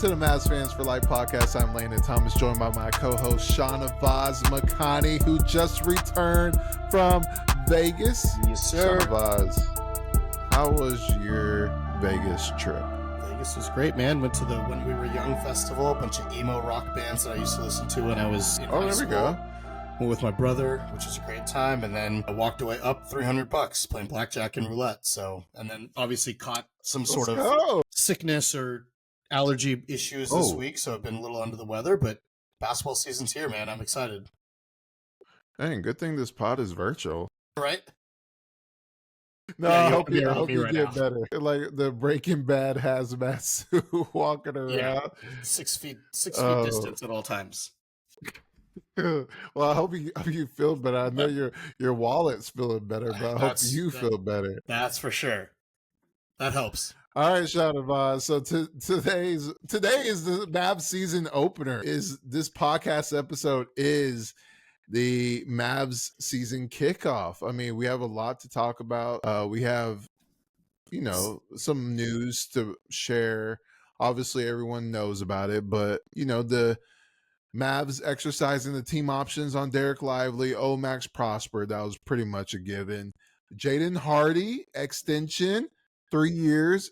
to the Mavs Fans for Life podcast. I'm Landon Thomas, joined by my co-host Shahnavaz Makhani, who just returned from Vegas. Yes, sir. Shahnavaz, how was your Vegas trip? Vegas was great, man. Went to the When We Were Young festival, a bunch of emo rock bands that I used to listen to when I was in high school. There we go. Went with my brother, which was a great time, and then I walked away up $300 playing blackjack and roulette. So, and then obviously caught some sort of sickness or allergy issues this week, so I've been a little under the weather, but basketball season's here, man. I'm excited. Dang, good thing this pod is virtual. Right? No, Yeah, I hope you right get now. better. Like the Breaking Bad hazmat suit walking around. Yeah, 6 feet distance at all times. Well, I hope you feel better. I know your wallet's feeling better, but I hope you feel better. That's for sure. That helps. All right, Shahnavaz. So today is the Mavs season opener. This podcast episode is the Mavs season kickoff. I mean, we have a lot to talk about. We have, some news to share. Obviously, everyone knows about it, but the Mavs exercising the team options on Derek Lively, Max Prosper. That was pretty much a given. Jaden Hardy extension, 3 years.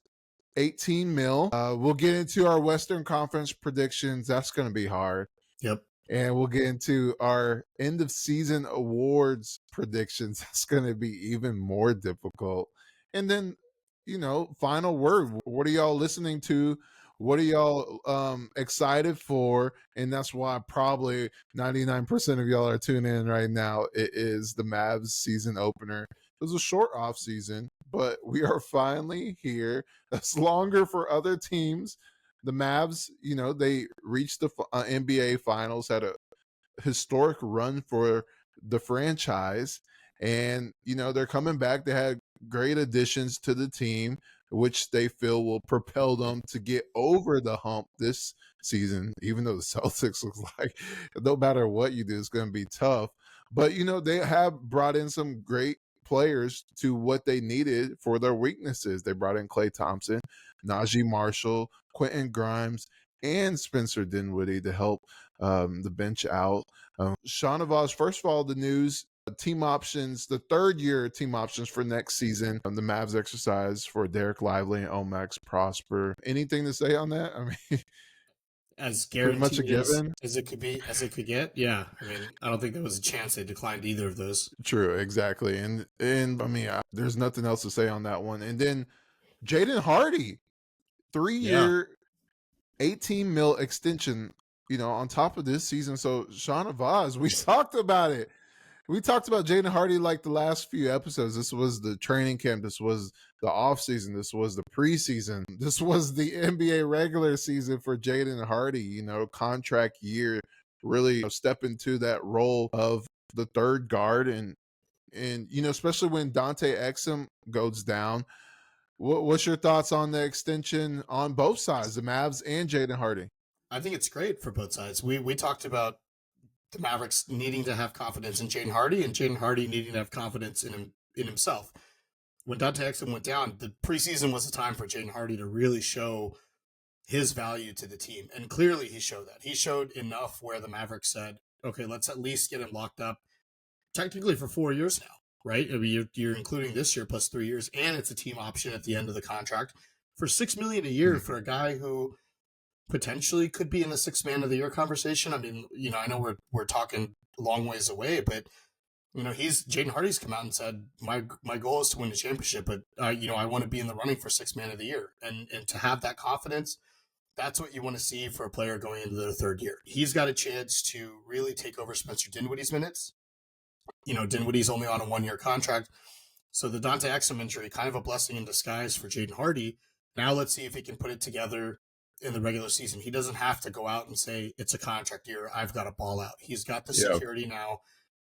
18 mil. We'll get into our Western Conference predictions. That's going to be hard. Yep. And we'll get into our end of season awards predictions. That's going to be even more difficult. And then, final word. What are y'all listening to? What are y'all excited for? And that's why probably 99% of y'all are tuning in right now. It is the Mavs season opener. It was a short off season, but we are finally here. It's longer for other teams. The Mavs, they reached the NBA Finals, had a historic run for the franchise, and they're coming back. They had great additions to the team, which they feel will propel them to get over the hump this season, even though the Celtics looks like no matter what you do, it's going to be tough. But, they have brought in some great players to what they needed for their weaknesses. They brought in Klay Thompson, Najee Marshall, Quentin Grimes, and Spencer Dinwiddie to help the bench out. Shahnavaz, first of all, the news, team options, the third-year team options for next season, the Mavs exercise for Derek Lively and Max Prosper. Anything to say on that? I mean, as guaranteed much a given as it could get. Yeah, I mean, I don't think there was a chance they declined either of those. True, exactly, and I mean, there's nothing else to say on that one. And then Jaden Hardy, 3-year, 18 mil extension. On top of this season. So Shahnavaz, we talked about it. We talked about Jaden Hardy like the last few episodes. This was the training camp. This was the offseason. This was the preseason. This was the NBA regular season for Jaden Hardy, contract year, really step into that role of the third guard. And especially when Dante Exum goes down. What's your thoughts on the extension on both sides, the Mavs and Jaden Hardy? I think it's great for both sides. We talked about the Mavericks needing to have confidence in Jaden Hardy and Jaden Hardy needing to have confidence in himself. When Dante Exum went down, the preseason was a time for Jaden Hardy to really show his value to the team. And clearly he showed that. He showed enough where the Mavericks said, okay, let's at least get him locked up technically for 4 years now, right? I mean, you're including this year plus 3 years, and it's a team option at the end of the contract for $6 million a year for a guy who potentially could be in the sixth man of the year conversation. I mean, I know we're talking a long ways away, but Jaden Hardy's come out and said, my goal is to win the championship, but I want to be in the running for sixth man of the year. And to have that confidence, that's what you want to see for a player going into their third year. He's got a chance to really take over Spencer Dinwiddie's minutes. Dinwiddie's only on a 1-year contract. So the Dante Exum injury, kind of a blessing in disguise for Jaden Hardy. Now let's see if he can put it together in the regular season. He doesn't have to go out and say, it's a contract year, I've got to ball out. He's got the security now.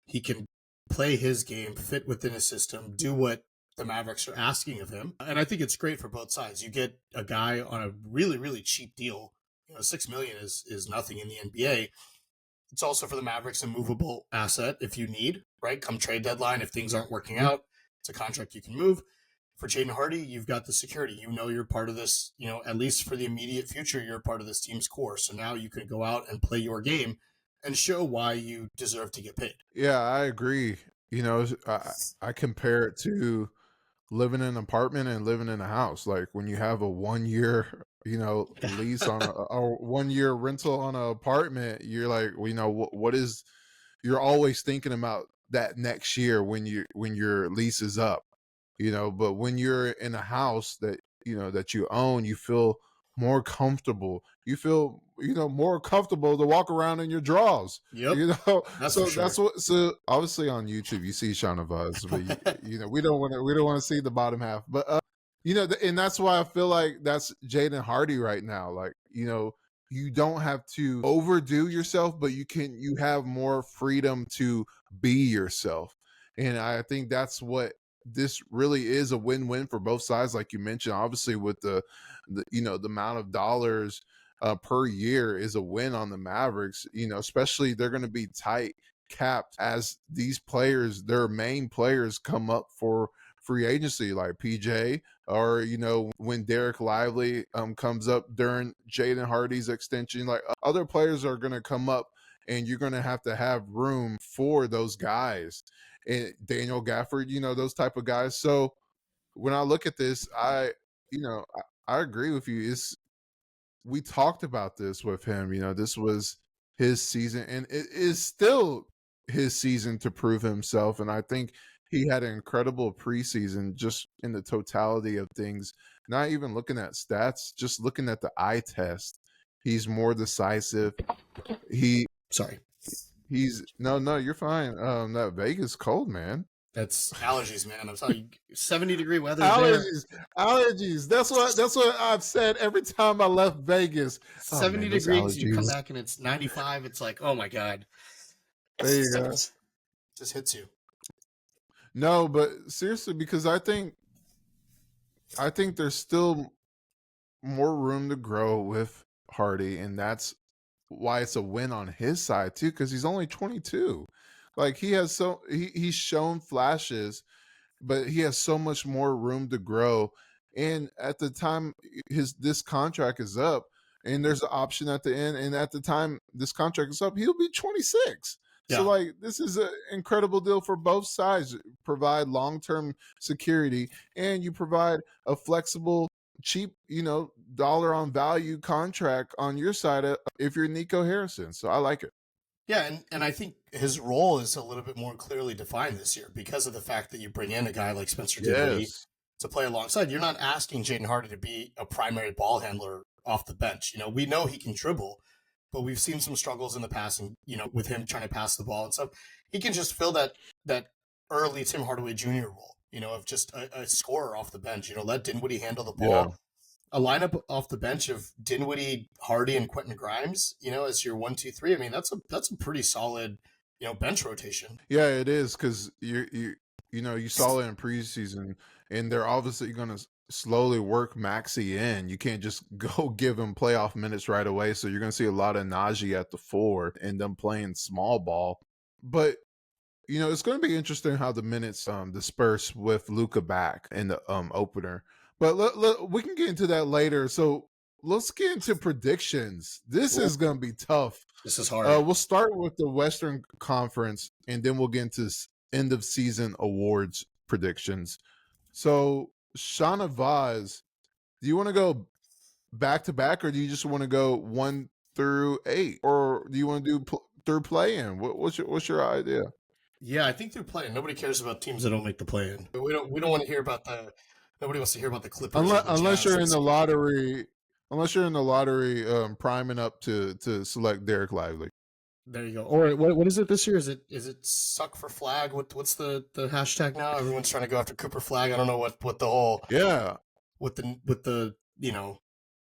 He can play his game, fit within a system, do what the Mavericks are asking of him. And I think it's great for both sides. You get a guy on a really, really cheap deal. $6 million is nothing in the NBA. It's also for the Mavericks a movable asset if you need, right? Come trade deadline, if things aren't working out, it's a contract you can move. For Jaden Hardy, you've got the security. You know you're part of this, at least for the immediate future, you're part of this team's core. So now you can go out and play your game and show why you deserve to get paid. Yeah, I agree. I compare it to living in an apartment and living in a house. Like when you have a 1 year, lease on a 1 year rental on an apartment, you're like, what is, you're always thinking about that next year when your lease is up, but when you're in a house that you own, you feel more comfortable. You feel, more comfortable to walk around in your drawers. Yep, that's for So sure. that's what. So obviously on YouTube you see Shahnavaz, but we don't want to see the bottom half. But and that's why I feel like that's Jaden Hardy right now. Like you don't have to overdo yourself, but you have more freedom to be yourself, and I think that's what this really is, a win-win for both sides. Like you mentioned, obviously with the amount of dollars per year is a win on the Mavericks, especially they're going to be tight capped as these players, their main players, come up for free agency, like PJ, or when Derek Lively comes up during Jaden Hardy's extension. Like other players are going to come up, and you're going to have room for those guys, and Daniel Gafford, those type of guys. So when I look at this, I agree with you. We talked about this with him. This was his season, and it is still his season to prove himself. And I think he had an incredible preseason, just in the totality of things. Not even looking at stats, just looking at the eye test. He's more decisive. He Sorry. he's no, you're fine. That Vegas cold, man. That's allergies, man. I'm telling you, 70-degree weather there. Allergies. That's what I've said every time I left Vegas. 70 degrees, you come back and it's 95. It's like, oh my God. There you go. Just hits you. No, but seriously, because I think there's still more room to grow with Hardy, and that's why it's a win on his side too, because he's only 22. Like he's shown flashes, but he has so much more room to grow. And at the time this contract is up, and there's an option at the end, and at the time this contract is up, he'll be 26. Yeah. So like this is an incredible deal for both sides. Provide long-term security, and you provide a flexible, cheap, dollar on value contract on your side if you're Nico Harrison. So I like it. Yeah, and I think his role is a little bit more clearly defined this year because of the fact that you bring in a guy like Spencer Dinwiddie Yes. to play alongside. You're not asking Jaden Hardy to be a primary ball handler off the bench. We know he can dribble, but we've seen some struggles in the passing, with him trying to pass the ball and stuff. He can just fill that early Tim Hardaway Jr. role, of just a scorer off the bench. Let Dinwiddie handle the ball. Yeah. A lineup off the bench of Dinwiddie, Hardy, and Quentin Grimes, as your 1-2-3. I mean, that's a pretty solid, bench rotation. Yeah, it is, because you saw it in preseason, and they're obviously going to slowly work Maxey in. You can't just go give him playoff minutes right away. So you're going to see a lot of Najee at the 4 and them playing small ball. But it's going to be interesting how the minutes disperse with Luka back in the opener. But we can get into that later. So let's get into predictions. This is going to be tough. This is hard. We'll start with the Western Conference, and then we'll get into end of season awards predictions. So, Shahnavaz, do you want to go back to back, or do you just want to go 1 through 8, or do you want to do through play-in? What's your idea? Yeah, I think they're playing. Nobody cares about teams that don't make the play-in. We don't want to hear about the. Nobody wants to hear about the Clippers. Unless you're in the lottery. Unless you're in the lottery, priming up to select Derek Lively. There you go. Or what is it this year? Is it suck for flag? What's the hashtag now? Everyone's trying to go after Cooper Flag. I don't know what the whole with the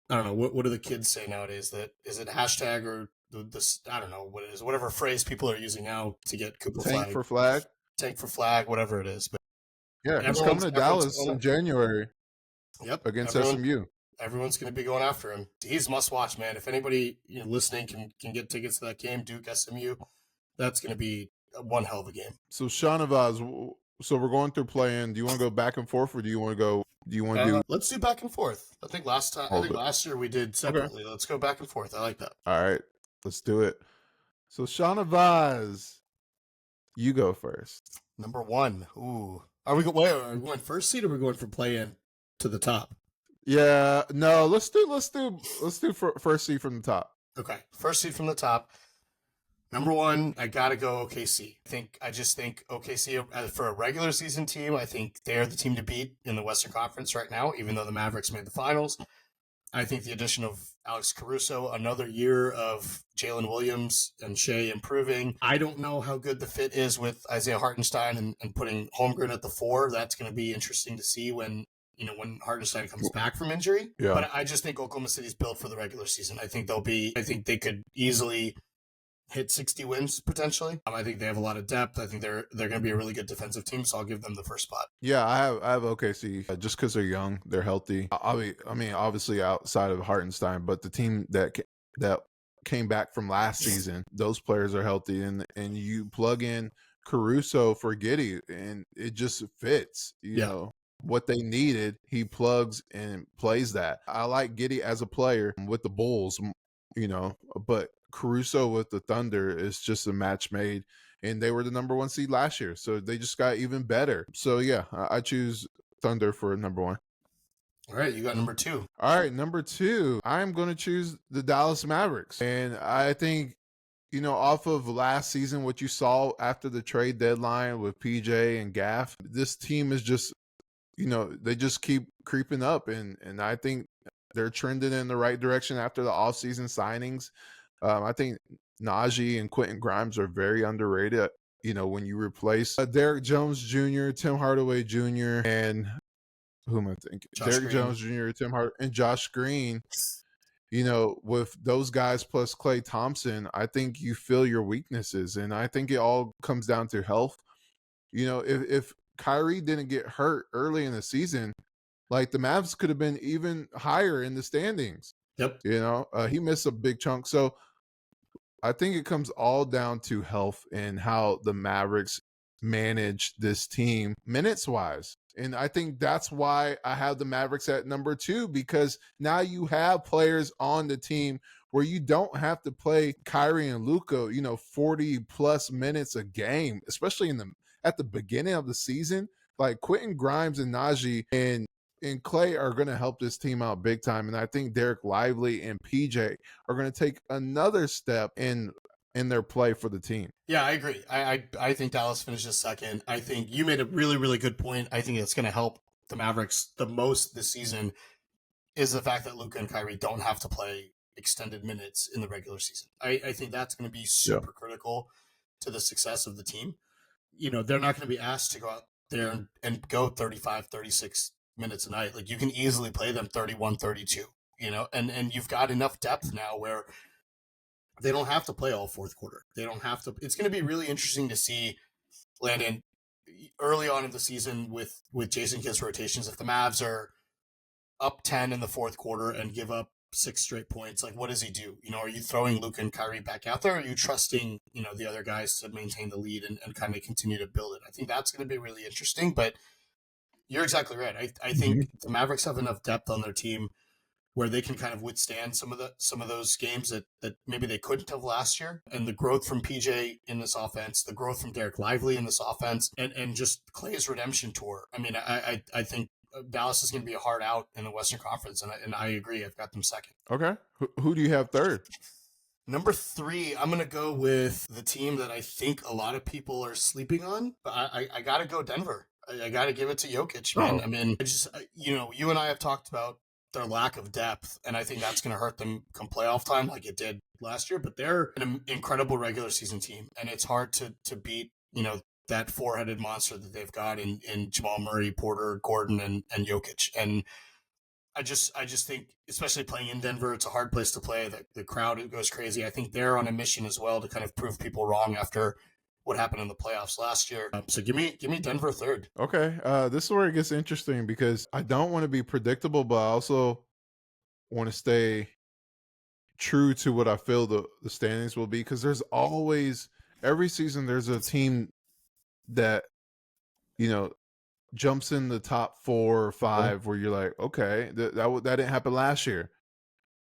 I don't know what do the kids say nowadays? That is it hashtag or this I don't know what it is. Whatever phrase people are using now to get Cooper Tank for flag. Tank for flag, whatever it is. But yeah, he's coming to Dallas in January. Yep, against SMU. Everyone's going to be going after him. He's must watch, man. If anybody listening can get tickets to that game, Duke SMU, that's going to be one hell of a game. So Shahnavaz, So we're going through play-in. Do you want to go back and forth, or do you want to go? Do you want to do? Let's do back and forth. I think Hold it. last year we did Okay. separately. Let's go back and forth. I like that. All right. Let's do it. So Shahnavaz, you go first. Number one. Ooh. Are we going first seed or are we going from play in to the top? Yeah. No. Let's do first seed from the top. Okay. First seed from the top. Number one, I gotta go OKC. I just think OKC for a regular season team, I think they're the team to beat in the Western Conference right now, even though the Mavericks made the finals. I think the addition of Alex Caruso, another year of Jalen Williams and Shea improving. I don't know how good the fit is with Isaiah Hartenstein and putting Holmgren at the 4. That's going to be interesting to see when Hartenstein comes back from injury. Yeah. But I just think Oklahoma City's built for the regular season. I think they could easily hit 60 wins potentially. I think they have a lot of depth. I think they're going to be a really good defensive team, so I'll give them the first spot. Yeah, I have OKC just because they're young, they're healthy. I mean, obviously outside of Hartenstein, but the team that came back from last season, those players are healthy, and you plug in Caruso for Giddey, and it just fits. You know what they needed, he plugs and plays that. I like Giddey as a player with the Bulls, but Caruso with the Thunder is just a match made, and they were the number 1 seed last year, so they just got even better. So yeah, I choose Thunder for number 1. All right, you got number 2. All right, number 2, I'm going to choose the Dallas Mavericks, and I think off of last season, what you saw after the trade deadline with PJ and Gaff, this team is just, they just keep creeping up, and I think they're trending in the right direction after the offseason signings. I think Najee and Quentin Grimes are very underrated. When you replace Derek Jones Jr., Tim Hardaway Jr., and who am I thinking? Derek Jones Jr., Tim Hardaway, and Josh Green. With those guys plus Klay Thompson, I think you feel your weaknesses, and I think it all comes down to health. If Kyrie didn't get hurt early in the season, like the Mavs could have been even higher in the standings. Yep. He missed a big chunk. So I think it comes all down to health and how the Mavericks manage this team minutes wise. And I think that's why I have the Mavericks at number 2, because now you have players on the team where you don't have to play Kyrie and Luka, 40 plus minutes a game, especially at the beginning of the season. Like Quentin Grimes and Najee and Klay are going to help this team out big time. And I think Derek Lively and PJ are going to take another step in their play for the team. Yeah, I agree. I think Dallas finishes second. I think you made a really, really good point. I think it's going to help the Mavericks the most this season is the fact that Luka and Kyrie don't have to play extended minutes in the regular season. I think that's going to be super critical to the success of the team. They're not going to be asked to go out there and go 35, 36 minutes a night. Like you can easily play them 31, 32, and you've got enough depth now where they don't have to play all fourth quarter. They don't have to. It's going to be really interesting to see Landon early on in the season with Jason Kidd's rotations. If the Mavs are up 10 in the fourth quarter and give up 6 straight points, like what does he do? Are you throwing Luka and Kyrie back out there? Or are you trusting, the other guys to maintain the lead and kind of continue to build it? I think that's going to be really interesting, but you're exactly right. I think the Mavericks have enough depth on their team where they can kind of withstand some of those games that maybe they couldn't have last year. And the growth from PJ in this offense, the growth from Derek Lively in this offense, and just Klay's redemption tour. I mean, I think Dallas is going to be a hard out in the Western Conference, and I agree. I've got them second. Okay. Who do you have third? Number 3, I'm going to go with the team that I think a lot of people are sleeping on, but I got to go Denver. I got to give it to Jokic, man. I mean, you and I have talked about their lack of depth, and I think that's going to hurt them come playoff time like it did last year, but they're an incredible regular season team, and it's hard to beat, that 4-headed monster that they've got in Jamal Murray, Porter, Gordon, and Jokic. And I just think, especially playing in Denver, it's a hard place to play. The crowd goes crazy. I think they're on a mission as well to kind of prove people wrong after what happened in the playoffs last year. So give me Denver third. Okay. This is where it gets interesting because I don't want to be predictable, but I also want to stay true to what I feel the standings will be, because there's always, every season there's a team that you know, jumps in the top 4 or Mhm. 5 where you're like, okay, that didn't happen last year.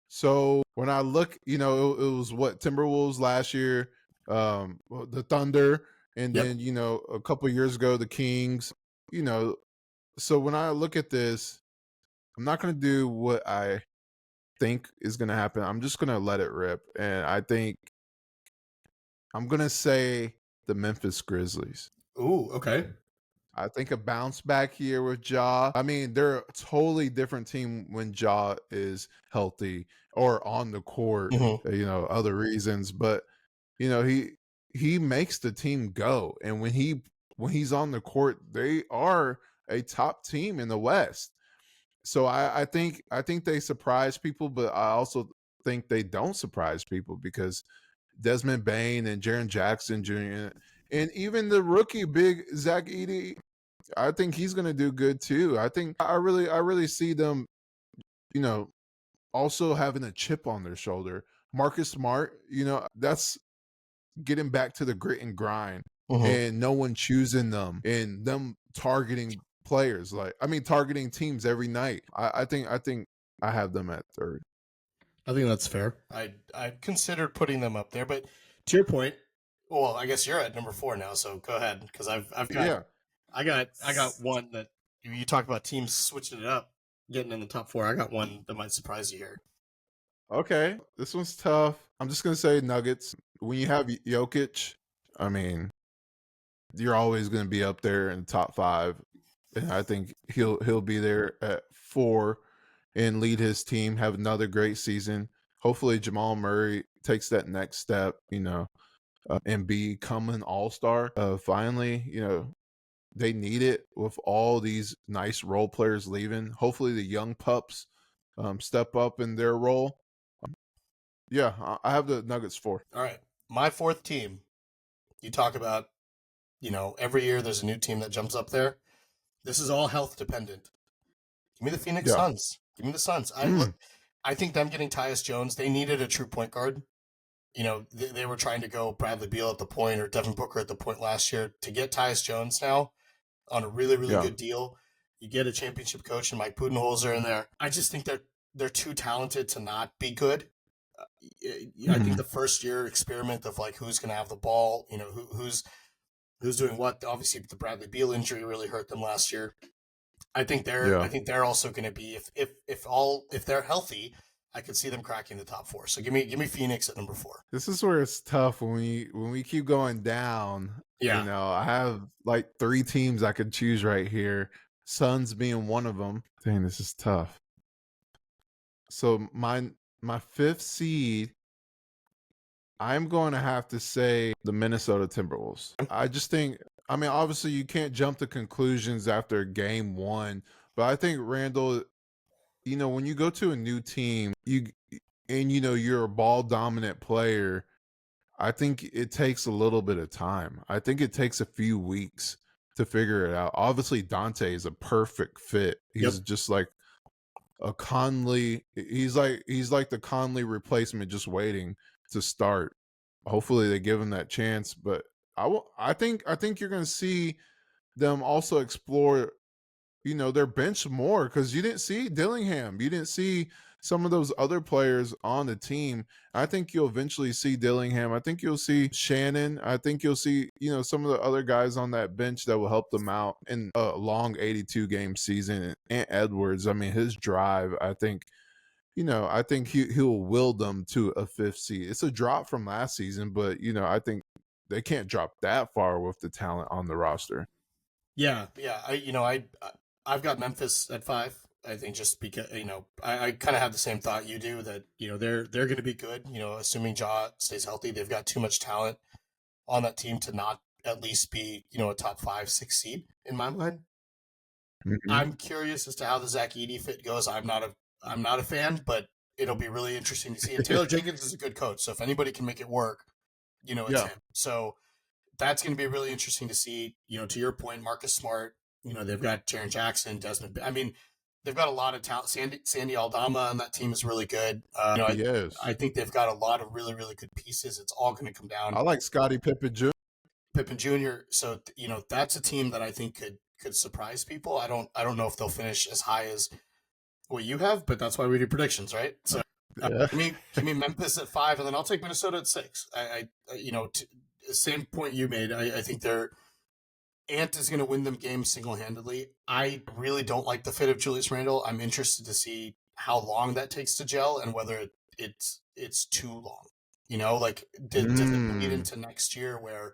So when I look, it was what Timberwolves last year, the Thunder, and Yep. then a couple years ago the Kings. You know, so when I look at this, I'm not going to do what I think is going to happen. I'm just going to let it rip, and I think I'm going to say the Memphis Grizzlies. Ooh, okay. I think a bounce back here with Ja. I mean, they're a totally different team when Ja is healthy or on the court, Mhm. other reasons, but he makes the team go. And when he's on the court, they are a top team in the West. So I think they surprise people, but I also think they don't surprise people because Desmond Bain and Jaren Jackson Jr. and even the rookie big Zach Edey, I think he's going to do good too. I think I really see them, you know, also having a chip on their shoulder. Marcus Smart, that's getting back to the grit and grind Mhm. and no one choosing them and them targeting players targeting teams every night. I think I have them at third. I think that's fair. I considered putting them up there, but to your point, well, I guess you're at number 4 now, so go ahead because I've got Yeah. I got one that you talk about teams switching it up, getting in the top 4. I got one that might surprise you here. Okay. This one's tough. I'm just gonna say Nuggets. When you have Jokic, I mean, you're always gonna be up there in the top 5. And I think he'll be there at 4 and lead his team, have another great season. Hopefully Jamal Murray takes that next step, and become an all-star. Finally, they need it with all these nice role players leaving. Hopefully the young pups step up in their role. Yeah, I have the Nuggets 4. All right, my 4th team. You talk about, every year there's a new team that jumps up there. This is all health dependent. Give me the Phoenix Yeah. Suns. Give me the Suns. I Mm, look. I think them getting Tyus Jones. They needed a true point guard. They were trying to go Bradley Beal at the point or Devin Booker at the point last year. To get Tyus Jones now on a really, really yeah. good deal, you get a championship coach and Mike Budenholzer in there. I just think they're too talented to not be good. I think Mhm. the first year experiment of like who's going to have the ball, who's doing what. Obviously, the Bradley Beal injury really hurt them last year. I Yeah. think they're also going to be if they're healthy, I could see them cracking the top 4. So give me Phoenix at number 4. This is where it's tough when we keep going down. Yeah. I have like 3 teams I could choose right here. Suns being one of them. Dang, this is tough. So my 5th seed, I'm going to have to say the Minnesota Timberwolves. I just think, I mean, obviously you can't jump to conclusions after game 1, but I think Randall, when you go to a new team, you're a ball dominant player, I think it takes a little bit of time. I think it takes a few weeks to figure it out. Obviously, Dante is a perfect fit. He's Yep. just like a Conley. He's like the Conley replacement, just waiting to start. Hopefully, they give him that chance. But I think you're going to see them also explore their bench more because you didn't see Dillingham. You didn't see some of those other players on the team. I think you'll eventually see Dillingham. I think you'll see Shannon. I think you'll see, some of the other guys on that bench that will help them out in a long 82 game season. And Edwards, I mean, his drive, I think he'll will them to a 5th seed. It's a drop from last season, but I think they can't drop that far with the talent on the roster. Yeah. Yeah. I've got Memphis at 5. I think just because I kind of have the same thought you do that they're going to be good. Assuming Ja stays healthy, they've got too much talent on that team to not at least be a top 5, 6 seed in my mind. Mhm. I'm curious as to how the Zach Edey fit goes. I'm not a fan, but it'll be really interesting to see. And Taylor Jenkins is a good coach, so if anybody can make it work, it's Yeah. him. So that's going to be really interesting to see. To your point, Marcus Smart. They've got Jaren Jackson, Desmond. I mean, they've got a lot of talent. Sandy Aldama on that team is really good. Yes. I think they've got a lot of really, really good pieces. It's all going to come down. I like Scottie Pippen Jr. Pippen Jr. So that's a team that I think could surprise people. I don't know if they'll finish as high as what you have, but that's why we do predictions, right? So Yeah. give me Memphis at 5, and then I'll take Minnesota at 6. Same point you made. I think Ant is going to win them games single handedly. I really don't like the fit of Julius Randle. I'm interested to see how long that takes to gel and whether it's too long. Does it bleed into next year where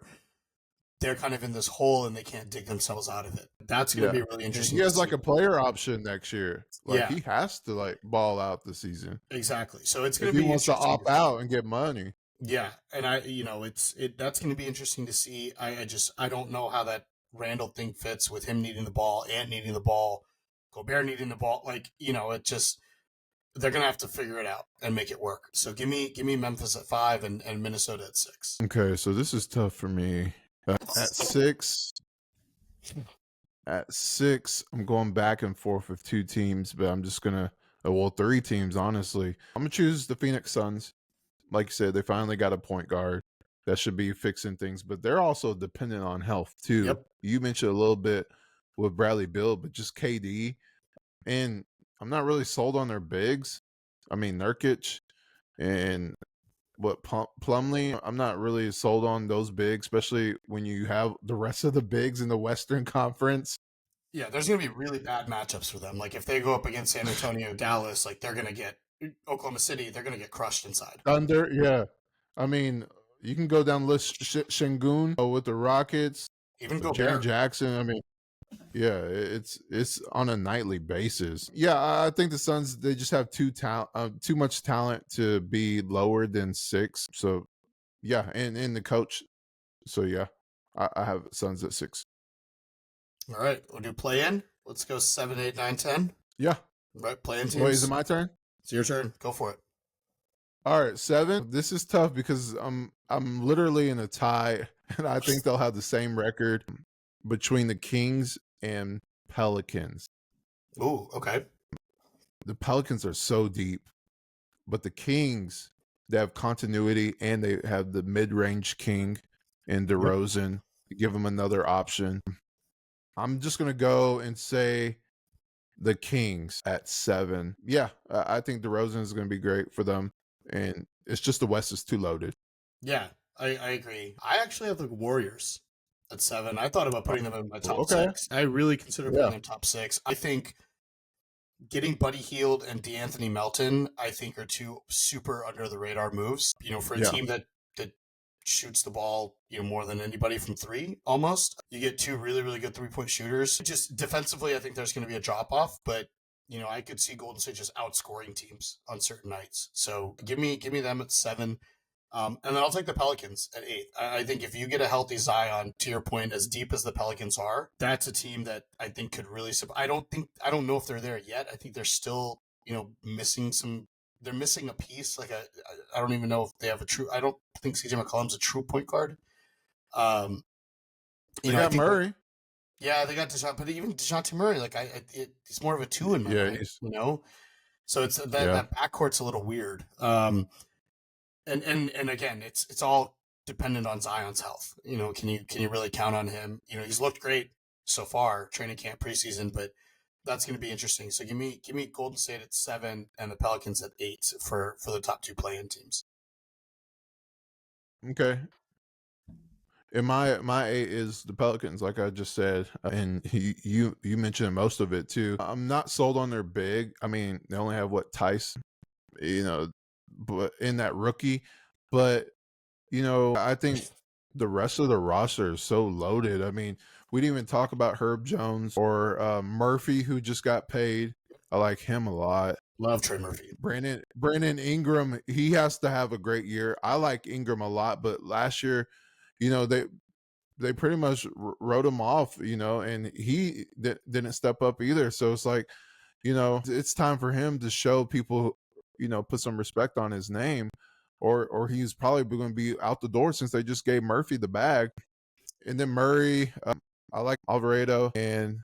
they're kind of in this hole and they can't dig themselves out of it? That's going to Yeah. be really And interesting he to has see. like a player option next year. Like Yeah, he has to like ball out the season exactly. So it's if going to he be wants to interesting to opt see. out and get money. Yeah, and that's going to be interesting to see. I don't know how that Randall thing fits with him needing the ball, Ant needing the ball, Gobert needing the ball. It just they're going to have to figure it out and make it work. So give me Memphis at 5 and Minnesota at 6. Okay, so this is tough for me. At 6, I'm going back and forth with 2 teams, but I'm just gonna, 3 teams, honestly. I'm gonna choose the Phoenix Suns. Like you said, they finally got a point guard that should be fixing things, but they're also dependent on health too. Yep. You mentioned a little bit with Bradley Beal, but just KD, and I'm not really sold on their bigs. I mean, Nurkic and Plumlee. I'm not really sold on those bigs, especially when you have the rest of the bigs in the Western Conference. Yeah, there's going to be really bad matchups for them. Like if they go up against San Antonio, Dallas, like they're going to get Oklahoma City, they're going to get crushed inside. Thunder, yeah. I mean, you can go down the list. Shingun with the Rockets, Even Jaren Gobert. Jackson. I mean, yeah, it's on a nightly basis. Yeah, I think the Suns, they just have too much talent to be lower than 6. So yeah, and the coach. So yeah, I have Suns at 6. All right, we'll do play in. Let's go 7, 8, 9, 10. Yeah. Right, play in teams. Wait, is it my turn? It's your turn. Go for it. All right, 7. This is tough because I'm literally in a tie, and I think they'll have the same record between the Kings and Pelicans. Ooh, okay. The Pelicans are so deep, but the Kings, they have continuity and they have the mid-range king in DeRozan to give them another option. I'm just gonna go and say the Kings at 7. Yeah, I think DeRozan is gonna be great for them, and it's just the West is too loaded. Yeah, I agree. I actually have the Warriors at 7. I thought about putting them in my top Okay. 6. I really consider putting Yeah. them top 6. I think getting Buddy Hield and DeAnthony Melton, I think, are 2 super under the radar moves. For a Yeah. team that shoots the ball, more than anybody from 3 almost. You get 2 really, really good 3-point shooters. Just defensively, I think there's going to be a drop off, but I could see Golden State just outscoring teams on certain nights. So give me them at 7. And then I'll take the Pelicans at 8. I think if you get a healthy Zion, to your point, as deep as the Pelicans are, that's a team that I think could really. I don't know if they're there yet. I think they're still, missing some. They're missing a piece. I don't even know if they have a true. I don't think CJ McCollum's a true point guard. They got Murray. Yeah, they got DeJounte, but even DeJounte Murray, he's more of a 2 in my mind. So it's that backcourt's a little weird. And again, it's all dependent on Zion's health. Can you really count on him? He's looked great so far, training camp, preseason, but that's going to be interesting. So give me Golden State at 7 and the Pelicans at 8 for the top 2 play-in teams. Okay. And my 8 is the Pelicans, like I just said, and you mentioned most of it too. I'm not sold on their big. I mean, they only have Tice, but in that rookie, but I think the rest of the roster is so loaded. I mean, we didn't even talk about Herb Jones or Murphy, who just got paid. I like him a lot. Love Trey Murphy. Brandon Ingram, he has to have a great year. I like Ingram a lot, but last year, they pretty much wrote him off, and he didn't step up either. So it's like, it's time for him to show people, put some respect on his name, or he's probably going to be out the door since they just gave Murphy the bag. And then Murray, I like Alvarado, and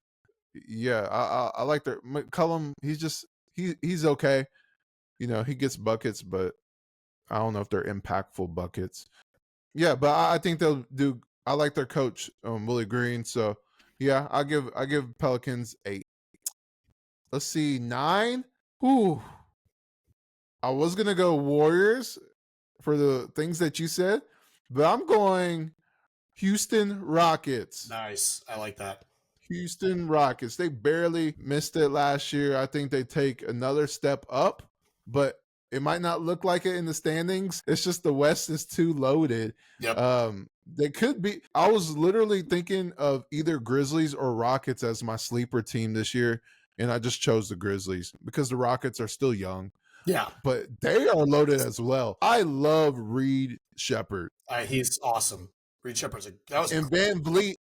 yeah, I like their McCollum. He's okay. He gets buckets, but I don't know if they're impactful buckets. Yeah, but I think they'll do I like their coach, Willie Green. So yeah, I give Pelicans 8. Let's see, 9. Whew. I was gonna go Warriors for the things that you said, but I'm going Houston Rockets. Nice. I like that. Houston Rockets. They barely missed it last year. I think they take another step up, but it might not look like it in the standings. It's just the West is too loaded. Yep. They could be. I was literally thinking of either Grizzlies or Rockets as my sleeper team this year, and I just chose the Grizzlies because the Rockets are still young. Yeah. But they are loaded as well. I love Reed Shepherd. He's awesome. Reed Shepherd's that was And Van Vliet.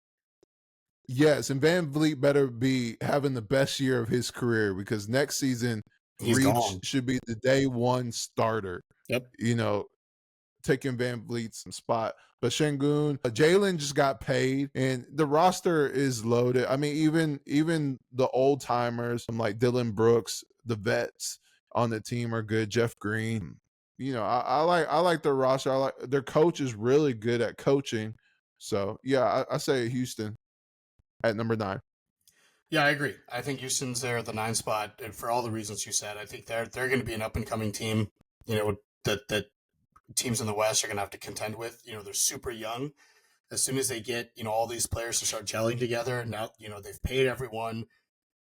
Yes, and Van Vliet better be having the best year of his career because next season he's Reed gone. should be the day one starter. Yep. You know, taking Van Vliet's spot. But Şengün, Jalen just got paid, and the roster is loaded. I mean, even the old timers like Dylan Brooks, the vets on the team are good. Jeff Green, you know, I like their roster. I like their coach is really good at coaching. So yeah, I say Houston at number 9. Yeah, I agree. I think Houston's there at the 9 spot, and for all the reasons you said, I think they're going to be an up and coming team. You know that teams in the West are going to have to contend with. You know, they're super young. As soon as they get all these players to start gelling together, and now they've paid everyone.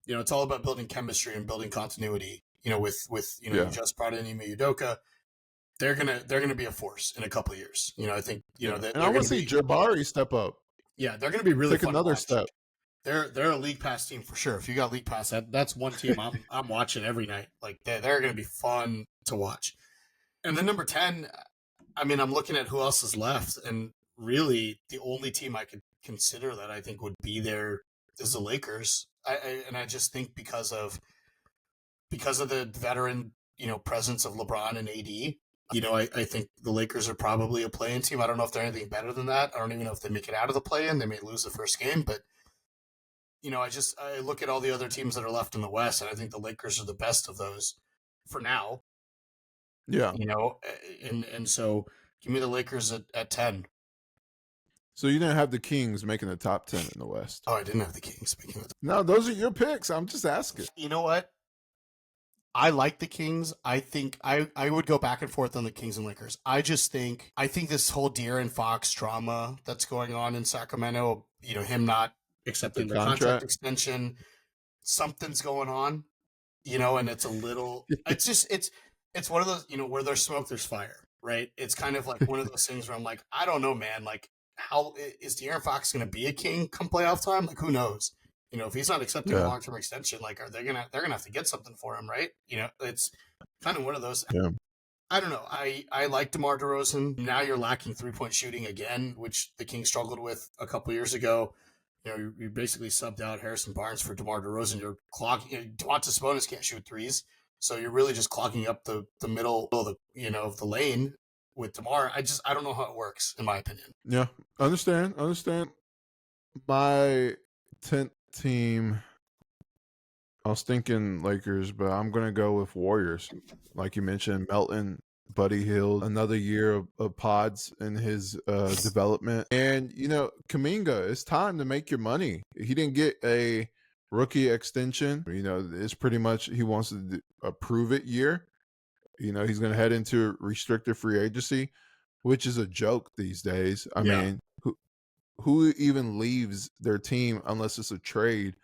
It's all about building chemistry and building continuity. With you just brought in Ime Udoka. They're gonna be a force in a couple of years. I think and I want to see Jabari step up. Yeah, they're going to be really take another step. They're a league pass team for sure. If you got league pass, that's one team I'm watching every night. Like they're going to be fun to watch. And then number 10, I mean, I'm looking at who else is left, and really the only team I could consider that I think would be there is the Lakers. I just think because of the veteran presence of LeBron and AD. I think the Lakers are probably a play-in team. I don't know if they're anything better than that. I don't even know if they make it out of the play-in. They may lose the first game, but I look at all the other teams that are left in the West, and I think the Lakers are the best of those for now. Yeah. And so give me the Lakers at 10. So you didn't have the Kings making the top 10 in the West. Oh, I didn't have the Kings making the top 10. No, those are your picks. I'm just asking. You know what? I like the Kings. I think I would go back and forth on the Kings and Lakers. I think this whole De'Aaron Fox drama that's going on in Sacramento, him not accepting the contract extension, something's going on, and it's a little, it's one of those, where there's smoke, there's fire, right? It's kind of like one of those things where I'm like, I don't know, man, like how is De'Aaron Fox going to be a King come playoff time? Like, who knows? If he's not accepting a long-term extension, like, they're gonna have to get something for him, right? It's kind of one of those. Yeah. I don't know. I like DeMar DeRozan. Now you're lacking 3-point shooting again, which the Kings struggled with a couple years ago. You basically subbed out Harrison Barnes for DeMar DeRozan. You're clogging. Domantas Sabonis can't shoot threes, so you're really just clogging up the middle of the lane with DeMar. I don't know how it works, in my opinion. Yeah, understand. My 10th team, I was thinking Lakers, but I'm going to go with Warriors. Like you mentioned, Melton, Buddy Hield, another year of pods in his development. And, Kuminga, it's time to make your money. He didn't get a rookie extension. It's pretty much he wants to do a prove-it year. He's going to head into restricted free agency, which is a joke these days. I mean, who even leaves their team unless it's a trade,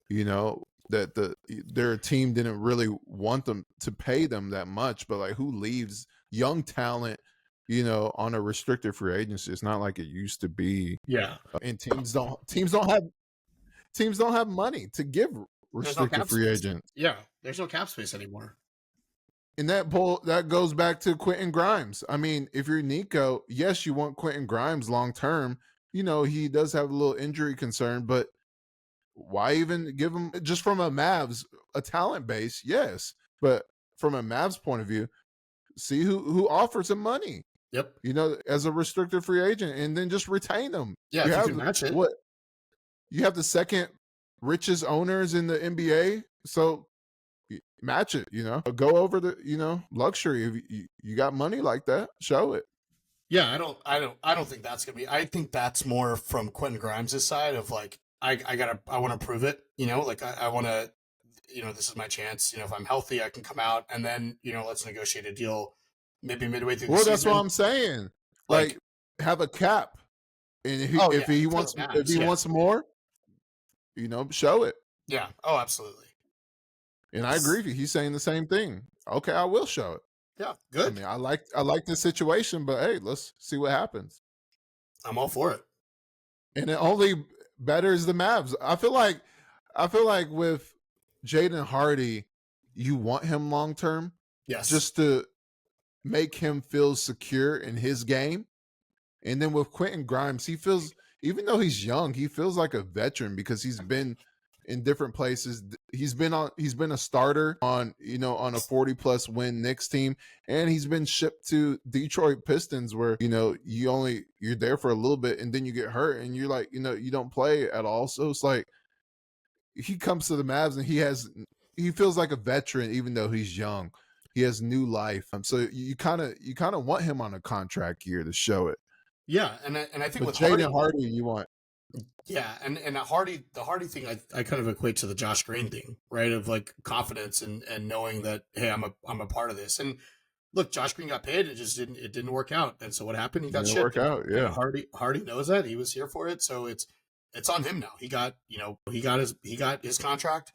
that their team didn't really want them to pay them that much, but like who leaves young talent, on a restricted free agency? It's not like it used to be. Yeah. And teams don't have money to give restricted free agents. Yeah. There's no cap space anymore. And that goes back to Quentin Grimes. I mean, if you're Nico, yes, you want Quentin Grimes long term. He does have a little injury concern, but why even give him, just from a Mavs, a talent base? Yes. But from a Mavs point of view, see who offers him money. Yep. As a restricted free agent, and then just retain them. Yeah, you can match it. You have the second richest owners in the NBA, so match it, go over the, luxury. If you got money like that, show it. Yeah, I don't think that's gonna be. I think that's more from Quentin Grimes' side of like, I want to prove it. Like I want to, this is my chance. If I'm healthy, I can come out, and then let's negotiate a deal, maybe midway through the Well, that's what season. I'm saying. Like, Like, have a cap, and oh if yeah, he for the wants if Mavs, he yeah, wants more, show it. yeah, oh absolutely, And I agree it's with you. He's saying the same thing. Okay, I will show it. yeah, I good. mean, I like this situation, but hey, let's see what happens. I'm all for it. And it only betters the Mavs. I feel like with Jaden Hardy, you want him long term Yes, just to make him feel secure in his game. And then with Quentin Grimes, he feels, even though he's young, he feels like a veteran because he's been in different places. He's been a starter on a 40+ win Knicks team, and he's been shipped to Detroit Pistons where, you're there for a little bit and then you get hurt and you're like, you don't play at all. So it's like he comes to the Mavs and he feels like a veteran even though he's young. He has new life. So you kind of want him on a contract year to show it. yeah, and I think But with Hardy, Jaden Hardy, you want. yeah, and the Hardy thing, I kind of equate to the Josh Green thing, right? Of like confidence and knowing that, hey, I'm a part of this. And look, Josh Green got paid, it didn't work out, and so what happened? He got Didn't shipped, work out. and Yeah. Hardy knows that, he was here for it, so it's on him now. He got his contract.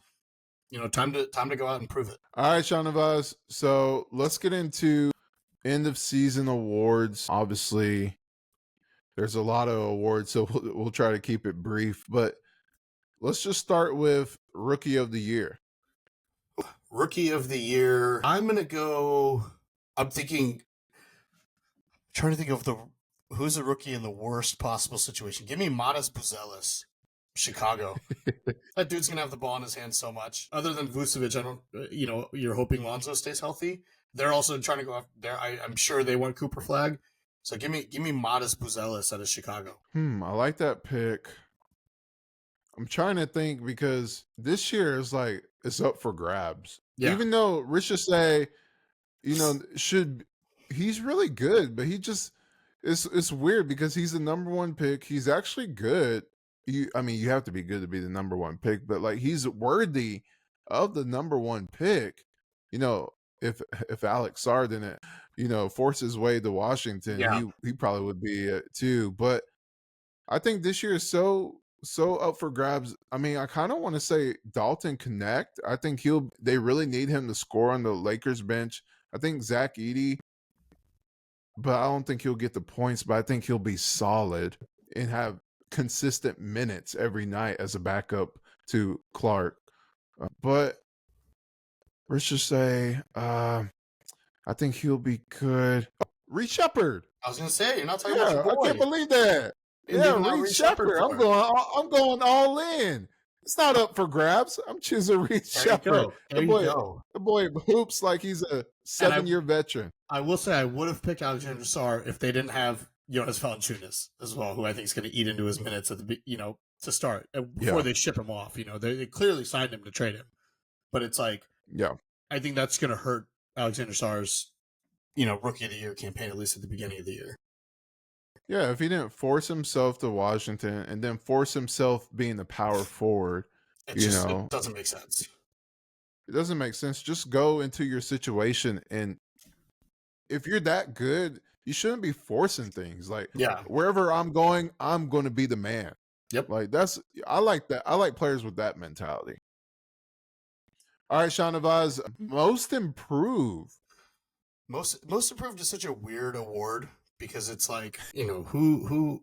Time to go out and prove it. All right, Shahnavaz. So let's get into end of season awards. Obviously, there's a lot of awards, so we'll try to keep it brief. But let's just start with Rookie of the Year. Rookie of the year, I'm gonna go. I'm thinking, trying to think of who's a rookie in the worst possible situation. Give me Matas Buzelis, Chicago. That dude's gonna have the ball in his hands so much. Other than Vucevic, I don't. You're hoping Lonzo stays healthy. They're also trying to go after. I'm sure they want Cooper Flag. So give me Matas Buzelis out of Chicago. I like that pick. I'm trying to think because this year is like it's up for grabs. Yeah, Even though Rich say, should he's really good, but it's weird because he's the number one pick. He's actually good. You have to be good to be the number one pick, but like he's worthy of the number one pick. You know, if Alex Sarr didn't, force his way to Washington, yeah, he probably would be it too. But I think this year is so up for grabs. I mean, I kind of want to say Dalton Connect. I think they really need him to score on the Lakers bench. I think Zach Edey, but I don't think he'll get the points, but I think he'll be solid and have consistent minutes every night as a backup to Clark. But let's just say I think he'll be good. Reed Shepard. I was gonna say, you're not talking about your Yeah, I can't boy. believe that. Been Yeah, giving out Reed Reed Shepherd Shepard. I'm for. going all in. It's not up for grabs. I'm choosing Reed There you Shepard. go. The There you boy, go. the boy hoops like he's a And I 7-year veteran. I will say I would have picked Alexander Sarr if they didn't have Jonas Valanciunas as well, who I think is going to eat into his minutes at the to start before Yeah, they ship him off. They clearly signed him to trade him, but it's like yeah, I think that's going to hurt Alexander Sarr's rookie of the year campaign, at least at the beginning of the year. yeah. If he didn't force himself to Washington and then force himself being the power forward, It doesn't make sense. it doesn't make sense. Just go into your situation, and if you're that good, you shouldn't be forcing things. Like Yeah. wherever I'm going to be the man. Yep. Like I like that. I like players with that mentality. All right, Shahnavaz, most improved. Most improved is such a weird award because it's like who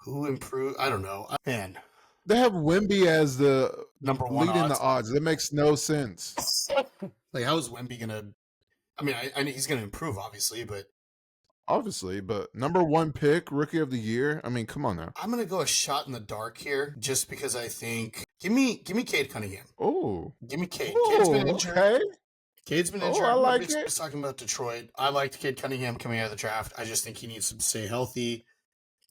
improved. I don't know, man. They have Wimby as the Number one leading the odds. odds. That makes no sense. Like, how is Wemby gonna? I mean, I know he's gonna improve, obviously, but Obviously, but number one pick, rookie of the year. I mean, come on now. I'm gonna go a shot in the dark here, just because I think give me Cade Cunningham. Oh, Give me Cade. Cade's been injured. okay. Cade's been Oh, injured. I like Everybody's it. talking about Detroit. I liked Cade Cunningham coming out of the draft. I just think he needs to stay healthy.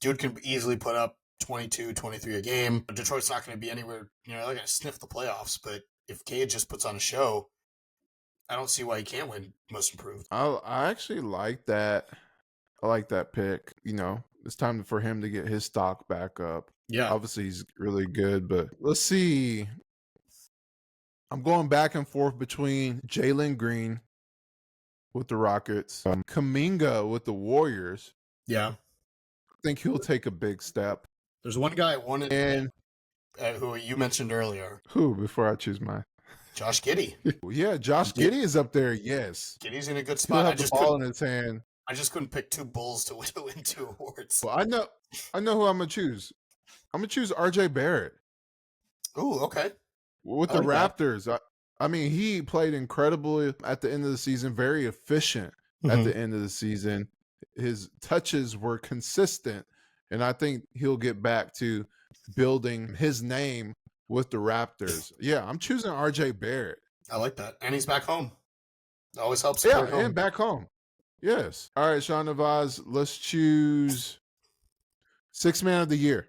Dude can easily put up 22, 23 a game. Detroit's not going to be anywhere. They're going to sniff the playoffs. But if Cade just puts on a show, I don't see why he can't win most improved. I actually like that I like that pick. It's time for him to get his stock back up. Yeah. Obviously, he's really good, but let's see. I'm going back and forth between Jalen Green with the Rockets, Kuminga with the Warriors. Yeah. I think he'll take a big step. There's one guy I wanted And who you mentioned earlier. who, before I choose mine? Josh Giddey. Yeah, Josh Giddey is up there, yes. Giddey's in a good He'll spot. have the ball in his hand. I just couldn't pick two Bulls to win 2 awards. Well, I know who I'm going to choose. I'm going to choose RJ Barrett. Ooh, okay. With the Raptors. I mean, he played incredibly at the end of the season, very efficient at the end of the season. His touches were consistent, and I think he'll get back to building his name with the Raptors. Yeah, I'm choosing RJ Barrett. I like that. And he's back home. Always helps. Yeah, and back home. Yes. All right, Shahnavaz, let's choose 6th man of the year.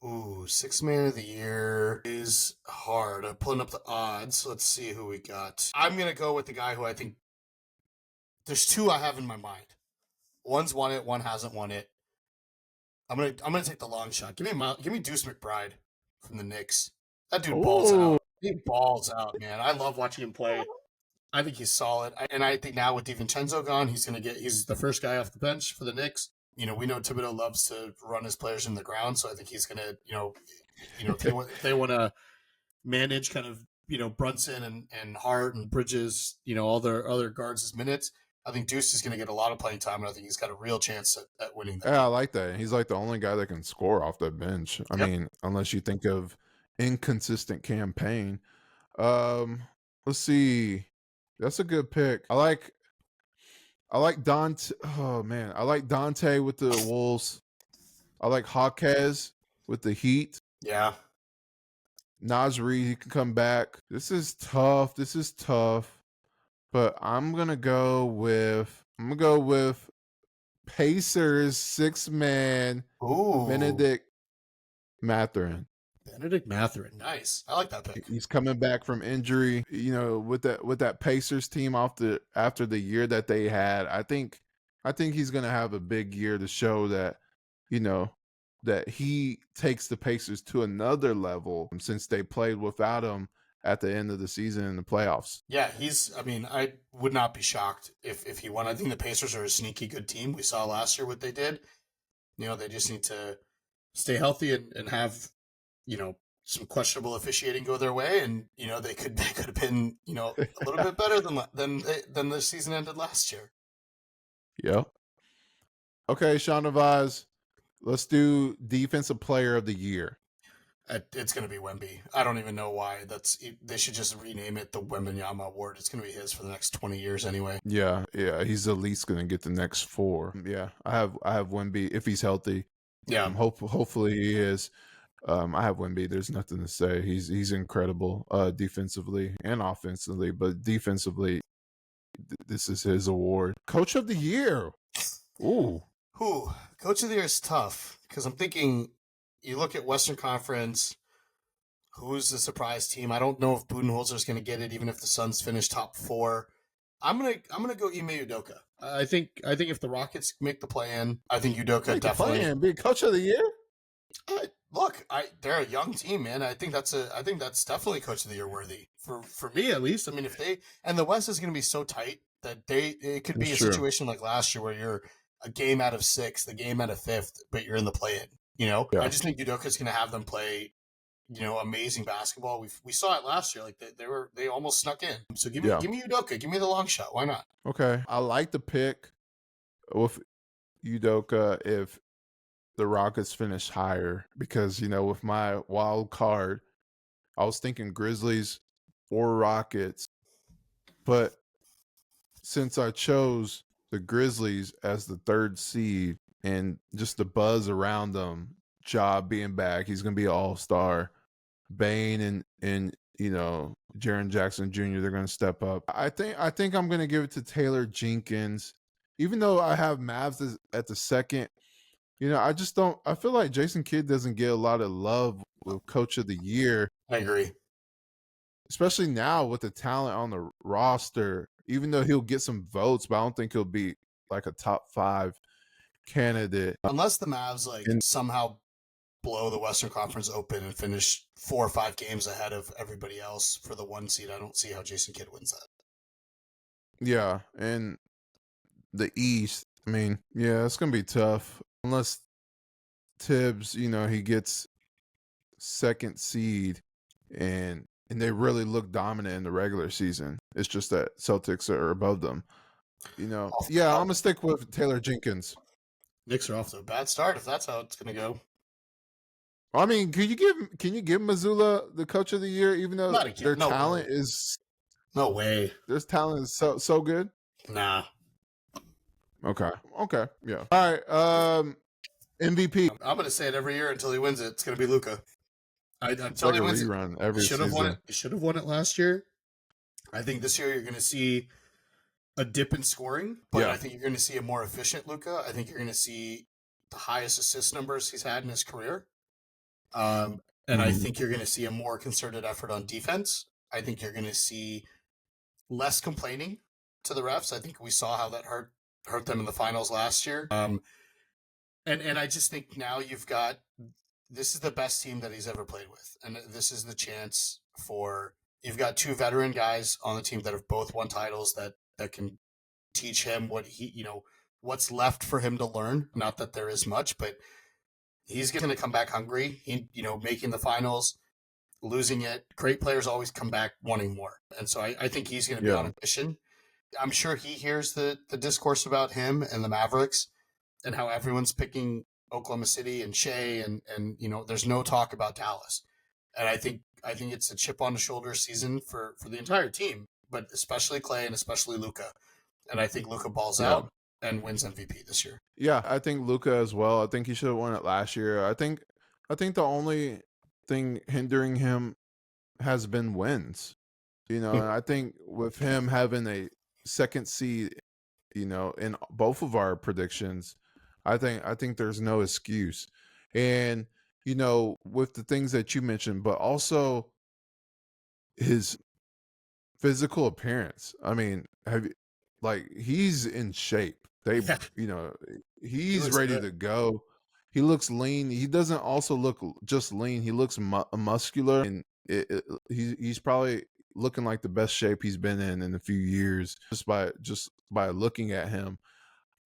Ooh, 6th man of the year is hard. I'm pulling up the odds. Let's see who we got. I'm going to go with the guy who I think there's 2 I have in my mind. One's won it, one hasn't won it. I'm gonna take the long shot. Give me Deuce McBride from the Knicks. That dude balls out. He balls out, man. I love watching him play. I think he's solid, and I think now with DiVincenzo gone, he's the first guy off the bench for the Knicks. We know Thibodeau loves to run his players in the ground, so I think he's gonna, if they want to manage kind of, Brunson and Hart and Bridges, all their other guards' minutes. I think Deuce is going to get a lot of playing time, and I think he's got a real chance at winning that. Yeah, I like that. He's like the only guy that can score off the bench. I mean, unless you think of inconsistent campaign. Let's see. That's a good pick. I like Dante. Oh man, I like Dante with the Wolves. I like Hawkes with the Heat. Yeah. Nasri, he can come back. This is tough. But I'm gonna go with Pacers 6th man. Ooh. Benedict Mathurin. Nice. I like that pick. He's coming back from injury. With that Pacers team after the year that they had, I think he's gonna have a big year to show that, that he takes the Pacers to another level since they played without him at the end of the season in the playoffs. Yeah, I would not be shocked if he won. I think the Pacers are a sneaky good team. We saw last year what they did. They just need to stay healthy and have, some questionable officiating go their way, and they could have been, a little bit better than the season ended last year. Yep. Okay, Shahnavaz, let's do defensive player of the year. It's going to be Wemby. I don't even know why. They should just rename it the Wembanyama Award. It's going to be his for the next 20 years anyway. Yeah. He's at least going to get the next 4. Yeah, I have Wemby if he's healthy. Yeah. Hopefully he is. I have Wemby. There's nothing to say. He's incredible defensively and offensively, but defensively, this is his award. Coach of the year. Ooh. Coach of the year is tough because I'm thinking. You look at Western Conference, who's the surprise team? I don't know if Budenholzer is going to get it, even if the Suns finish top 4. I'm gonna go Ime Udoka. I think if the Rockets make the play-in, I think Udoka definitely be coach of the year. They're a young team, man. I think that's definitely coach of the year worthy for me at least. I mean, the West is going to be so tight that it could be a situation like last year where you're a game out of 6th, a game out of 5th, but you're in the play-in. I just think Udoka's going to have them play, amazing basketball. We saw it last year. Like they almost snuck in. So give me Udoka. Give me the long shot. Why not? Okay, I like the pick with Udoka if the Rockets finish higher because with my wild card, I was thinking Grizzlies or Rockets, but since I chose the Grizzlies as the 3rd seed. And just the buzz around them, Ja being back, he's going to be an all-star. Bane and Jaren Jackson Jr., they're going to step up. I think I'm going to give it to Taylor Jenkins. Even though I have Mavs at the 2nd, I feel like Jason Kidd doesn't get a lot of love with Coach of the Year. I agree. Especially now with the talent on the roster, even though he'll get some votes, but I don't think he'll be like a top 5 candidate. Unless the Mavs And somehow blow the Western Conference open and finish 4 or 5 games ahead of everybody else for the 1 seed, I don't see how Jason Kidd wins that. yeah, and the East, I mean, yeah, it's gonna be tough unless Tibbs, he gets second seed and they really look dominant in the regular season. It's just that Celtics are above them. Yeah, I'm gonna stick with Taylor Jenkins. Knicks are off to a bad start if that's how it's gonna go. I mean, can you give Missoula the coach of the year, even though their talent is no way. Their talent is so good? Nah. Okay. Yeah. All right. MVP. I'm gonna say it every year until he wins it. It's gonna be Luka. It's like a rerun every season. He should have won it last year. I think this year you're gonna see a dip in scoring, but I think you're going to see a more efficient Luka. I think you're going to see the highest assist numbers he's had in his career. And I think you're going to see a more concerted effort on defense. I think you're going to see less complaining to the refs. I think we saw how that hurt them in the finals last year. And I just think now this is the best team that he's ever played with. And this is the chance you've got 2 veteran guys on the team that have both won titles that can teach him what's left for him to learn. Not that there is much, but he's going to come back hungry. Making the finals, losing it. Great players always come back wanting more. And so I think he's going to be on a mission. I'm sure he hears the discourse about him and the Mavericks and how everyone's picking Oklahoma City and Shea and there's no talk about Dallas. And I think it's a chip on the shoulder season for the entire team, but especially Clay and especially Luka. And I think Luka balls out and wins MVP this year. Yeah, I think Luka as well. I think he should have won it last year. I think the only thing hindering him has been wins. And I think with him having a second seed, in both of our predictions, I think there's no excuse. And with the things that you mentioned, but also his physical appearance. I mean, he's in shape. He's ready to go. He looks lean. He doesn't also look just lean. He looks muscular, and he's probably looking like the best shape he's been in a few years just by looking at him.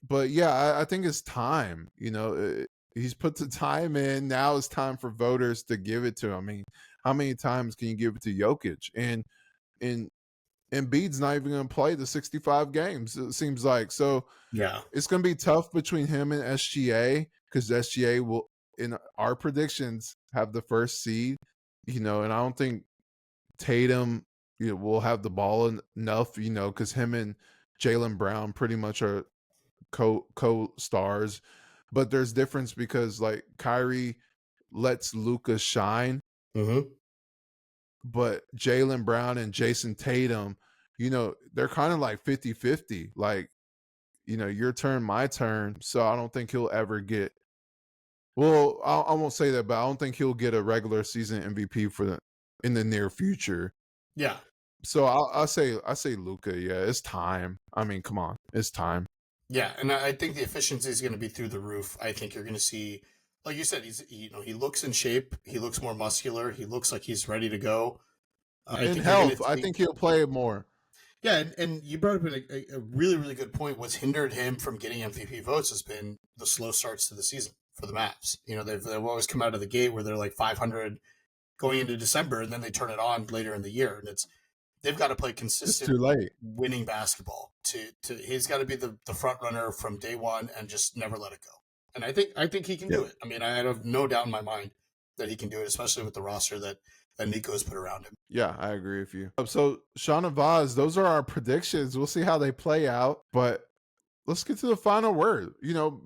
But yeah, I think it's time. He's put the time in. Now it's time for voters to give it to him. I mean, how many times can you give it to Jokic? And Embiid's not even going to play the 65 games, it seems like. So yeah, it's going to be tough between him and SGA because SGA will, in our predictions, have the first seed. And I don't think Tatum will have the ball enough. Because him and Jaylen Brown pretty much are co-stars, but there's difference because Kyrie lets Luka shine, but Jaylen Brown and Jason Tatum, they're kind of like 50-50, your turn, my turn. So I don't think he'll ever get, well, I won't say that, but I don't think he'll get a regular season MVP in the near future. Yeah. So I say Luka. Yeah, it's time. I mean, come on, it's time. Yeah, and I think the efficiency is going to be through the roof. I think you're going to see, like you said, he looks in shape. He looks more muscular. He looks like he's ready to go. In health, I think he'll play more. Yeah, and you brought up a really, really good point. What's hindered him from getting MVP votes has been the slow starts to the season for the Mavs. They've always come out of the gate where they're like 500 going into December, and then they turn it on later in the year, and they've got to play consistent, too late, winning basketball. He's got to be the front runner from day one and just never let it go. And I think he can do it. I mean, I have no doubt in my mind that he can do it, especially with the roster that Nico's put around him. Yeah, I agree with you. So Shahnavaz, those are our predictions. We'll see how they play out, but let's get to the final word.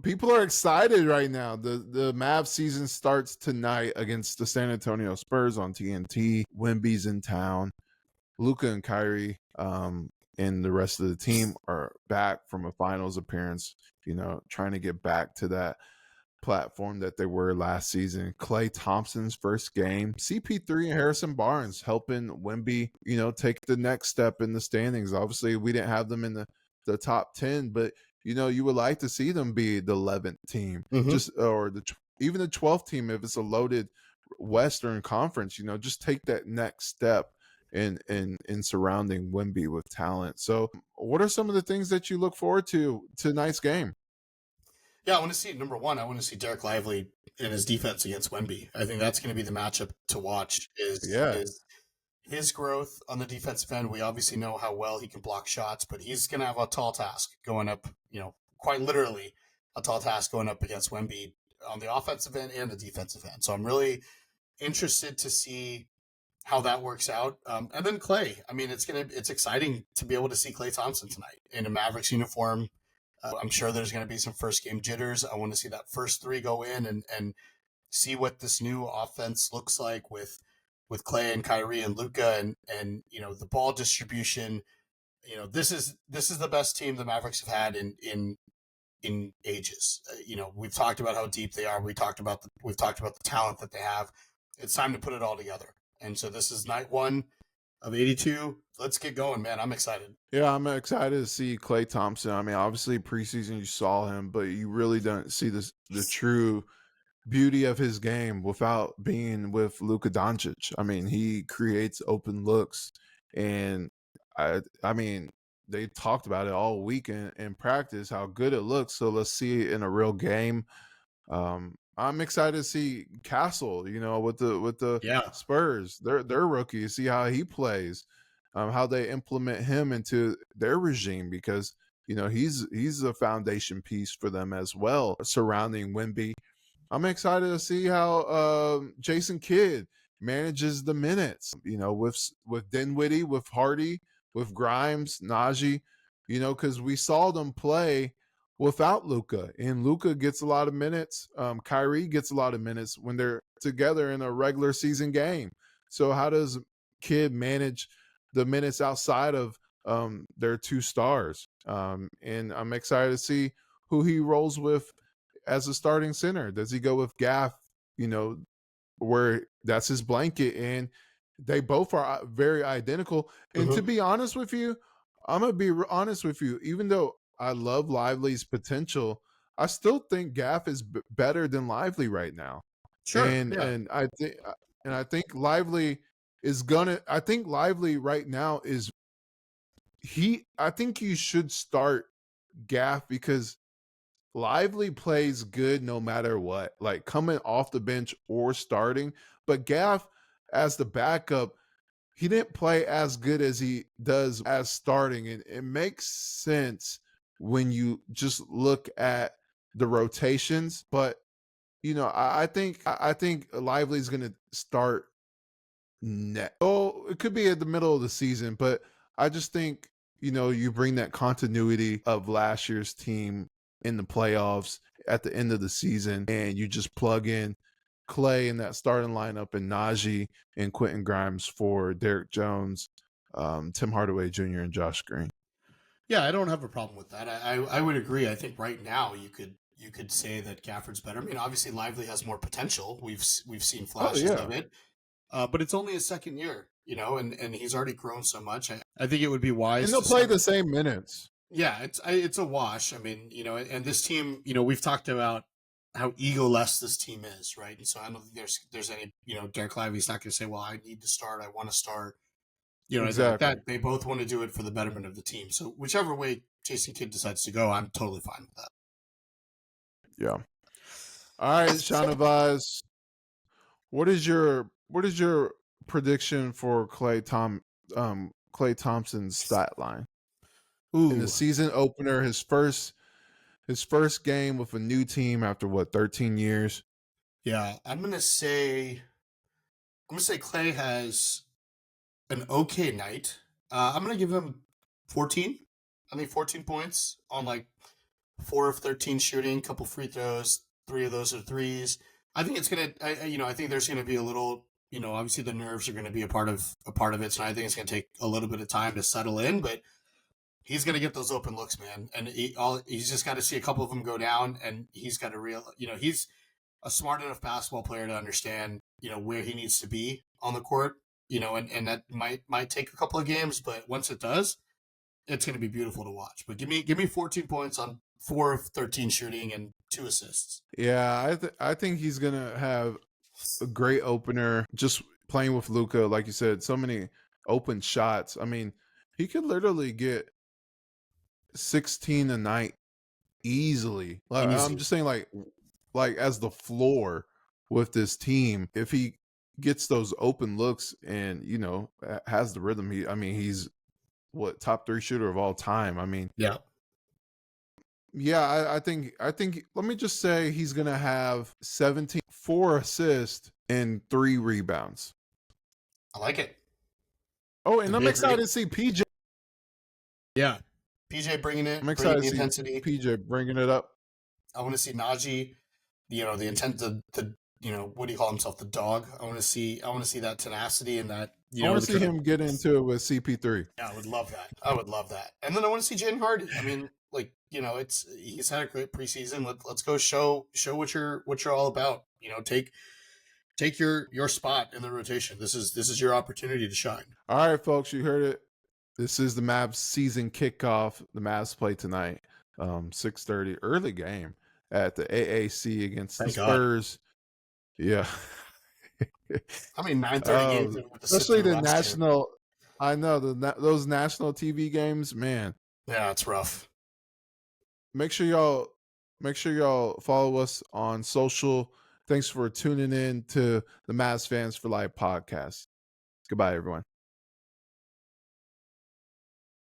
People are excited right now. The Mavs season starts tonight against the San Antonio Spurs on TNT. Wemby's in town. Luka and Kyrie and the rest of the team are back from a finals appearance, trying to get back to that platform that they were last season. Klay Thompson's first game. CP3 and Harrison Barnes helping Wemby, take the next step in the standings. Obviously, we didn't have them in the top 10, but you would like to see them be the 11th team, Mm-hmm. just or even the 12th team if it's a loaded Western Conference. Just take that next step in surrounding Wemby with talent. So, what are some of the things that you look forward to tonight's game? Yeah, I want to see number one. I want to see Derek Lively in his defense against Wemby. I think that's going to be the matchup to watch. Yeah, Is his growth on the defensive end? We obviously know how well he can block shots, but he's going to have a tall task going up. Quite literally a tall task going up against Wemby on the offensive end and the defensive end. So I'm really interested to see how that works out. And then Clay. I mean, it's exciting to be able to see Clay Thompson tonight in a Mavericks uniform. I'm sure there's going to be some first game jitters. I want to see that first three go in and see what this new offense looks like with Clay and Kyrie and Luka and the ball distribution. This is the best team the Mavericks have had in ages. We've talked about how deep they are. We've talked about the talent that they have. It's time to put it all together. And so this is night one of 82. Let's get going, man. I'm excited. yeah, I'm excited to see Klay Thompson. I mean, obviously preseason you saw him, but you really don't see the true beauty of his game without being with Luka Doncic. I mean, he creates open looks, and I mean, they talked about it all week in practice how good it looks. So let's see it in a real game. I'm excited to see Castle, with the Yeah. Spurs, their rookie, see how he plays, how they implement him into their regime because he's a foundation piece for them as well surrounding Wemby. I'm excited to see how Jason Kidd manages the minutes, with Dinwiddie, with Hardy, with Grimes, Najee, because we saw them play without Luka, and Luka gets a lot of minutes. Kyrie gets a lot of minutes when they're together in a regular season game. So how does Kidd manage the minutes outside of their two stars? And I'm excited to see who he rolls with as a starting center. Does he go with Gaff, where that's his blanket? And they both are very identical. And to Mm-hmm. be honest with you, I'm going to be honest with you, even though I love Lively's potential, I still think Gaff is better than Lively right now. Sure. And Yeah. and I think Lively is gonna. I think Lively right now is I think you should start Gaff because Lively plays good no matter what, like coming off the bench or starting. But Gaff, as the backup, he didn't play as good as he does as starting. And it makes sense when you just look at the rotations. But I think Lively's gonna start net. Oh, it could be at the middle of the season, but I just think you bring that continuity of last year's team in the playoffs at the end of the season, and you just plug in Clay in that starting lineup and Najee and Quentin Grimes for Derek Jones, Tim Hardaway Jr. and Josh Green. Yeah, I don't have a problem with that. I would agree. I think right now you could say that Gafford's better. I mean, obviously Lively has more potential. We've seen Oh flashes yeah, of it, but it's only his second year, and he's already grown so much. I think it would be and wise they'll to play start. the same minutes. Yeah, it's a wash. I mean, and this team, we've talked about how egoless this team is, right? And so I don't think there's any, Derek Lively's not going to say, well, I need to start, I want to start, anything like Exactly. that. They both want to do it for the betterment of the team. So whichever way Jason Kidd decides to go, I'm totally fine with that. Yeah. All right, Shahnavaz. What is your prediction for Clay Thompson's stat line in the Ooh, season opener? His first game with a new team after what 13 years. yeah, I'm gonna say Clay has an okay night. I'm gonna give him 14. I think 14 points on like 4 of 13 shooting, couple free throws, 3 of those are threes. I think it's gonna, I think there's gonna be a little, obviously the nerves are gonna be a part of it. So I think it's gonna take a little bit of time to settle in, but he's gonna get those open looks, man. And he's just got to see a couple of them go down, and he's got to he's a smart enough basketball player to understand, where he needs to be on the court, and that might take a couple of games, but once it does, it's going to be beautiful to watch. But give me 14 points on 4 of 13 shooting and 2 assists. Yeah, I think he's gonna have a great opener. Just playing with Luca, like you said, so many open shots. I mean, he could literally get 16 a night easily. I'm Easy. just saying, like as the floor with this team, if he gets those open looks and has the rhythm, he's what, top 3 shooter of all time. I mean, Yeah. yeah, I think let me just say he's gonna have 17, 4 assists and 3 rebounds. I like it. Oh, and It'd I'm be a excited great. to see PJ. Yeah. PJ bringing I'm bringing excited the to see intensity. PJ bringing it up. I want to see Najee, the intent, the what do you call himself, the dog. I want to see that tenacity and that, I want to the see kind of, him get into it with CP3. yeah, I would love that. I would love that. And then I want to see Jaden Hardy. I mean, like, he's had a great preseason. Let's go show what you're all about. Take your spot in the rotation. This is your opportunity to shine. All right, folks, you heard it. This is the Mavs season kickoff. The Mavs play tonight, 6:30, early game at the AAC against the Thank God. Spurs. Yeah. How many 9:30 games did we have to sit Especially through the last year? national. I know those national TV games, man. Yeah, it's rough. Make sure y'all follow us on social. Thanks for tuning in to the Mavs Fans for Life podcast. Goodbye, everyone.